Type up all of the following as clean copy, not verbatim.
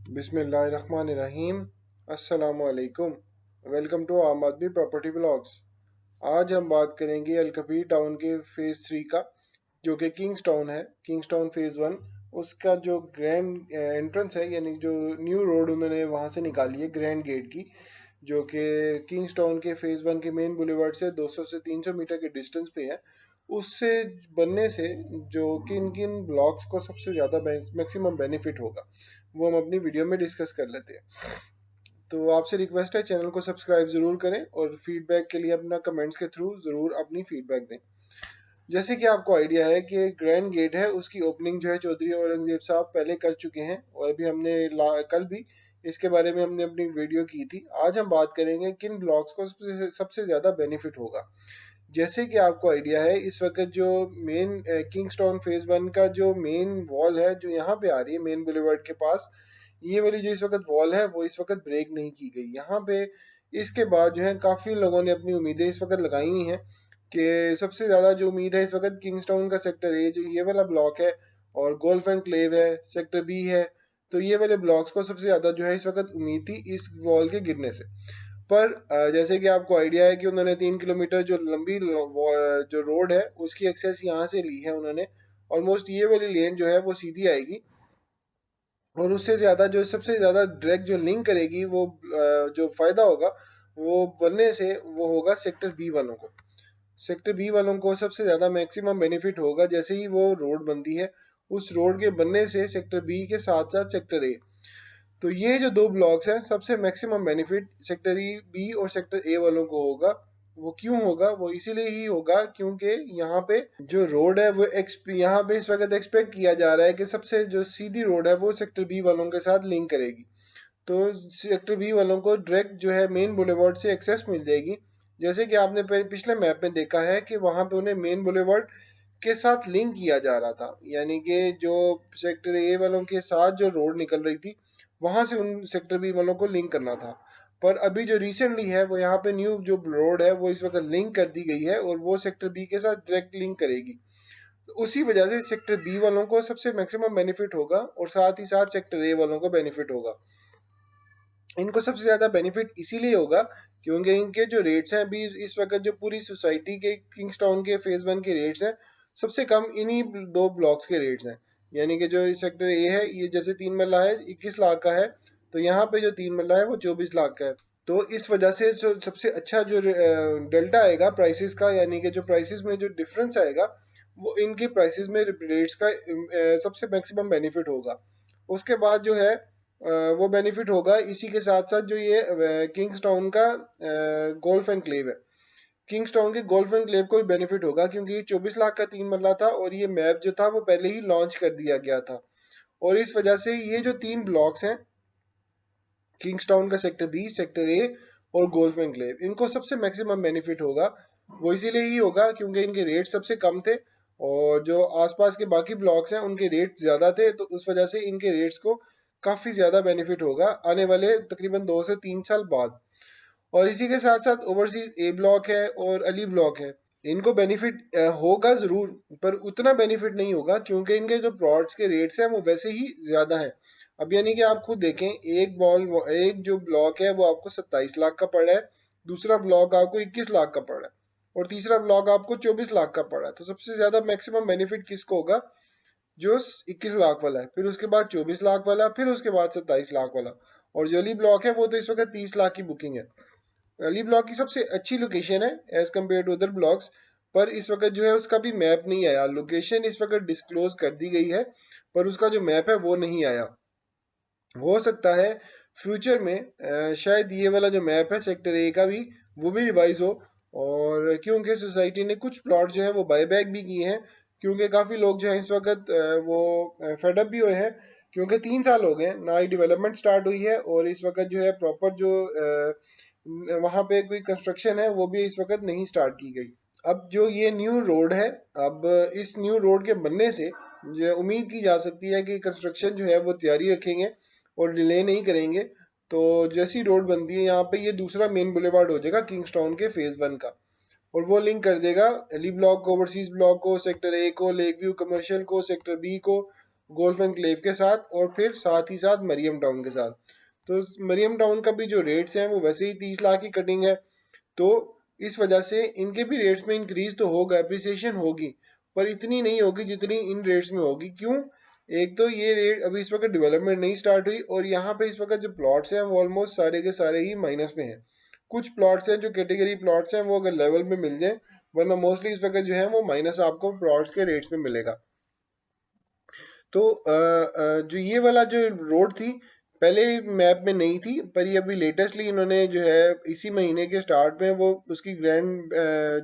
बिस्मिल्लाहिर्रहमानिर्रहीम। अस्सलामुअलैकुम। Welcome to आम आदमी प्रॉपर्टी व्लॉग्स। आज हम बात करेंगे अलकबीर टाउन के फ़ेज़ 3 का, जो कि किंग्स टाउन है। किंग्स टाउन फ़ेज़ 1 उसका जो ग्रैंड एंट्रेंस है, यानी जो न्यू रोड उन्होंने वहाँ से निकाली है ग्रैंड गेट की, जो कि किंग्स टाउन के फ़ेज़ 1 के मेन बुलेवार्ड से 200 से 300 मीटर के डिस्टेंस पे है। उससे बनने से जो किन किन ब्लॉक्स को सबसे ज़्यादा मैक्सिमम बेनिफिट होगा, वो हम अपनी वीडियो में डिस्कस कर लेते हैं। तो आपसे रिक्वेस्ट है, चैनल को सब्सक्राइब ज़रूर करें और फीडबैक के लिए अपना कमेंट्स के थ्रू ज़रूर अपनी फीडबैक दें। जैसे कि आपको आइडिया है कि ग्रैंड गेट है, उसकी ओपनिंग जो है चौधरी औरंगजेब साहब पहले कर चुके हैं, और अभी हमने कल भी इसके बारे में हमने अपनी वीडियो की थी। आज हम बात करेंगे किन ब्लॉक्स को सबसे सबसे ज़्यादा बेनिफिट होगा। जैसे कि आपको आइडिया है, इस वक्त जो मेन किंगस्टाउन फेज़ 1 का जो मेन वॉल है, जो यहाँ पे आ रही है मेन बुलेवर्ड के पास, ये वाली जो इस वक्त वॉल है वो इस वक्त ब्रेक नहीं की गई यहाँ पे। इसके बाद जो है काफ़ी लोगों ने अपनी उम्मीदें इस वक्त लगाई हुई हैं कि सबसे ज़्यादा जो उम्मीद है इस वक्त किंगस्टाउन का सेक्टर ए, जो ये वाला ब्लॉक है, और गोल्फ एंड क्लेव है, सेक्टर बी है। तो ये वाले ब्लॉक्स को सबसे ज़्यादा जो है इस वक्त उम्मीद थी इस वॉल के गिरने से। पर जैसे कि आपको आइडिया है कि उन्होंने 3 किलोमीटर जो लंबी जो रोड है उसकी एक्सेस यहाँ से ली है उन्होंने। ऑलमोस्ट ये वाली लेन जो है वो सीधी आएगी, और उससे ज़्यादा जो सबसे ज़्यादा डायरेक्ट जो लिंक करेगी वो जो फ़ायदा होगा वो बनने से वो होगा सेक्टर बी वालों को। सेक्टर बी वालों को सबसे ज़्यादा मैक्सिमम बेनिफिट होगा जैसे ही वो रोड बनती है। उस रोड के बनने से सेक्टर बी के साथ साथ सेक्टर ए, तो ये जो दो ब्लॉक्स हैं, सबसे maximum benefit sector E B और सेक्टर ए वालों को होगा। वो क्यों होगा? वो इसीलिए ही होगा क्योंकि यहाँ पे जो रोड है वो यहाँ पे इस वक्त एक्सपेक्ट किया जा रहा है कि सबसे जो सीधी रोड है वो सेक्टर बी वालों के साथ लिंक करेगी। तो सेक्टर बी वालों को डायरेक्ट जो है मेन बुलेवार्ड से एक्सेस मिल जाएगी। जैसे कि आपने पिछले मैप में देखा है कि वहाँ पे उन्हें मेन बुलेवार्ड के साथ लिंक किया जा रहा था, यानी कि जो सेक्टर ए वालों के साथ जो रोड निकल रही थी वहाँ से उन सेक्टर बी वालों को लिंक करना था। पर अभी जो रिसेंटली है वो यहाँ पे न्यू जो रोड है वो इस वक्त लिंक कर दी गई है, और वो सेक्टर बी के साथ डायरेक्ट लिंक करेगी। तो उसी वजह से सेक्टर बी वालों को सबसे मैक्सिमम बेनिफिट होगा, और साथ ही साथ सेक्टर ए वालों को बेनिफिट होगा। इनको सबसे ज़्यादा बेनिफिट इसीलिए होगा क्योंकि इनके जो रेट्स हैं अभी इस वक्त जो पूरी सोसाइटी के किंगस्टाउन के फेज़ 1 के रेट्स हैं, सबसे कम इन्हीं दो ब्लॉक्स के रेट्स हैं। यानी कि जो सेक्टर ए है, ये जैसे 3 मरला है 21 लाख का है, तो यहाँ पे जो 3 मरला है वो 24 लाख का है। तो इस वजह से जो सबसे अच्छा जो डेल्टा आएगा प्राइसेस का, यानी कि जो प्राइसेस में जो डिफरेंस आएगा, वो इनके प्राइसेस में रेट्स का सबसे मैक्सिमम बेनिफिट होगा। उसके बाद जो है वो बेनिफिट होगा इसी के साथ साथ जो ये किंग्स टाउन का गोल्फ एंड क्लेव है। किंग्स टाउन के गोल्फ एंड क्लेव को भी बेनिफिट होगा क्योंकि ये 24 लाख का 3 मरला था, और ये मैप जो था वो पहले ही लॉन्च कर दिया गया था। और इस वजह से ये जो तीन ब्लॉक्स हैं, किंग्स टाउन का सेक्टर बी, सेक्टर ए और गोल्फ एंड क्लेव, इनको सबसे मैक्सिमम बेनिफिट होगा। वो इसीलिए ही होगा क्योंकि इनके रेट सबसे कम थे, और जो आसपास के बाकी ब्लॉक्स हैं उनके रेट ज़्यादा थे, तो उस वजह से इनके रेट्स को काफ़ी ज़्यादा बेनिफिट होगा आने वाले तकरीबन 2 से 3 साल बाद। और इसी के साथ साथ ओवरसीज ए ब्लॉक है और अली ब्लॉक है, इनको बेनिफिट होगा ज़रूर, पर उतना बेनिफिट नहीं होगा क्योंकि इनके जो प्लॉट्स के रेट्स हैं वो वैसे ही ज़्यादा हैं। अब यानी कि आप खुद देखें, एक जो ब्लॉक है वो आपको 27 लाख का पड़ रहा है, दूसरा ब्लॉक आपको 21 लाख का पड़ रहा है, और तीसरा ब्लॉक आपको 24 लाख का पड़ रहा है। तो सबसे ज़्यादा मैक्सिमम बेनिफिट किसको होगा? जो 21 लाख वाला है, फिर उसके बाद 24 लाख वाला, फिर उसके बाद 27 लाख वाला। और जो अली ब्लॉक है वो तो इस वक्त 30 लाख की बुकिंग है। अली ब्लॉक की सबसे अच्छी लोकेशन है as compare to other blocks, पर इस वक्त जो है उसका भी मैप नहीं आया। लोकेशन इस वक्त डिस्क्लोज कर दी गई है, पर उसका जो मैप है वो नहीं आया। हो सकता है फ्यूचर में शायद ये वाला जो मैप है सेक्टर ए का भी, वो भी रिवाइज हो। और क्योंकि सोसाइटी ने कुछ प्लॉट जो है वो बायबैक भी किए हैं, क्योंकि काफ़ी लोग जो है इस वक्त वो फेडअप भी हुए हैं, क्योंकि 3 साल हो गए ना ही डेवलपमेंट स्टार्ट हुई है, और इस वक्त जो है प्रॉपर जो वहाँ पे कोई कंस्ट्रक्शन है वो भी इस वक्त नहीं स्टार्ट की गई। अब जो ये न्यू रोड है, अब इस न्यू रोड के बनने से जो उम्मीद की जा सकती है कि कंस्ट्रक्शन जो है वो तैयारी रखेंगे और डिले नहीं करेंगे। तो जैसी रोड बनती है यहाँ पे, ये दूसरा मेन बुलेवार्ड हो जाएगा किंग्स टाउन के फेज़ 1 का, और वो लिंक कर देगा एली ब्लॉक को, ओवरसीज ब्लॉक को, सेक्टर ए को, लेक व्यू कमर्शियल को, सेक्टर बी को, गोल्फ एनक्लेव के साथ और फिर साथ ही साथ मरियम टाउन के साथ। तो मरियम टाउन का भी जो रेट्स हैं वो वैसे ही 30 लाख की कटिंग है, तो इस वजह से इनके भी रेट्स में इंक्रीज तो होगा, अप्रिसिएशन होगी, पर इतनी नहीं होगी जितनी इन रेट्स में होगी। क्यों? एक तो ये रेट अभी इस वक्त डेवलपमेंट नहीं स्टार्ट हुई, और यहाँ पे इस वक्त जो प्लॉट्स हैं वो ऑलमोस्ट सारे के सारे ही माइनस में हैं। कुछ प्लॉट्स हैं जो कैटेगरी प्लॉट्स हैं वो अगर लेवल में मिल जाए, वरना मोस्टली इस वक्त जो है वो माइनस आपको प्लॉट्स के रेट्स में मिलेगा। तो जो ये वाला जो रोड थी पहले मैप में नहीं थी, पर ये अभी लेटेस्टली इन्होंने जो है इसी महीने के स्टार्ट में वो उसकी ग्रैंड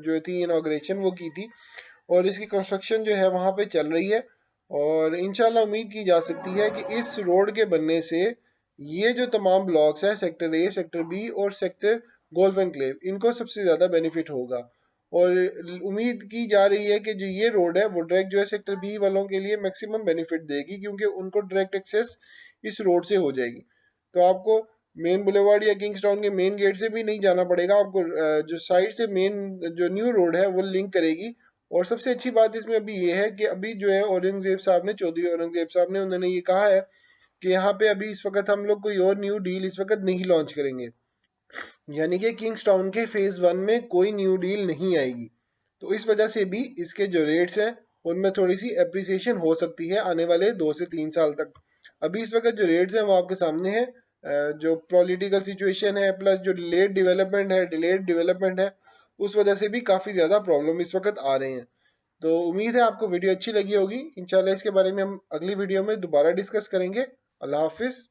जो थी इनाग्रेशन वो की थी, और इसकी कंस्ट्रक्शन जो है वहाँ पे चल रही है। और इंशाल्लाह उम्मीद की जा सकती है कि इस रोड के बनने से ये जो तमाम ब्लॉक्स हैं, सेक्टर ए, सेक्टर बी और सेक्टर गोल्फ एनक्लेव, इनको सबसे ज़्यादा बेनिफिट होगा। और उम्मीद की जा रही है कि जो ये रोड है वो डायरेक्ट जो है सेक्टर बी वालों के लिए मैक्सिमम बेनिफिट देगी, क्योंकि उनको डायरेक्ट एक्सेस इस रोड से हो जाएगी। तो आपको मेन बुलेवार्ड या किंग्सटाउन के मेन गेट से भी नहीं जाना पड़ेगा, आपको जो साइड से मेन जो न्यू रोड है वो लिंक करेगी। और सबसे अच्छी बात इसमें अभी ये है कि अभी जो है औरंगजेब साहब ने, चौधरी औरंगजेब साहब ने, उन्होंने ये कहा है कि यहाँ पे अभी इस वक्त हम लोग कोई और न्यू डील इस वक्त नहीं लॉन्च करेंगे, यानी कि किंग्सटाउन के फेज 1 में कोई न्यू डील नहीं आएगी। तो इस वजह से भी इसके जो रेट्स हैं उनमें थोड़ी सी अप्रिसिएशन हो सकती है आने वाले 2 से 3 साल तक। अभी इस वक्त जो रेट्स हैं वो आपके सामने है। जो पॉलिटिकल सिचुएशन है प्लस जो डिलेड डेवलपमेंट है, उस वजह से भी काफ़ी ज़्यादा प्रॉब्लम इस वक्त आ रहे हैं। तो उम्मीद है आपको वीडियो अच्छी लगी होगी। इंशाल्लाह इसके बारे में हम अगली वीडियो में दोबारा डिस्कस करेंगे। अल्लाह हाफिज़।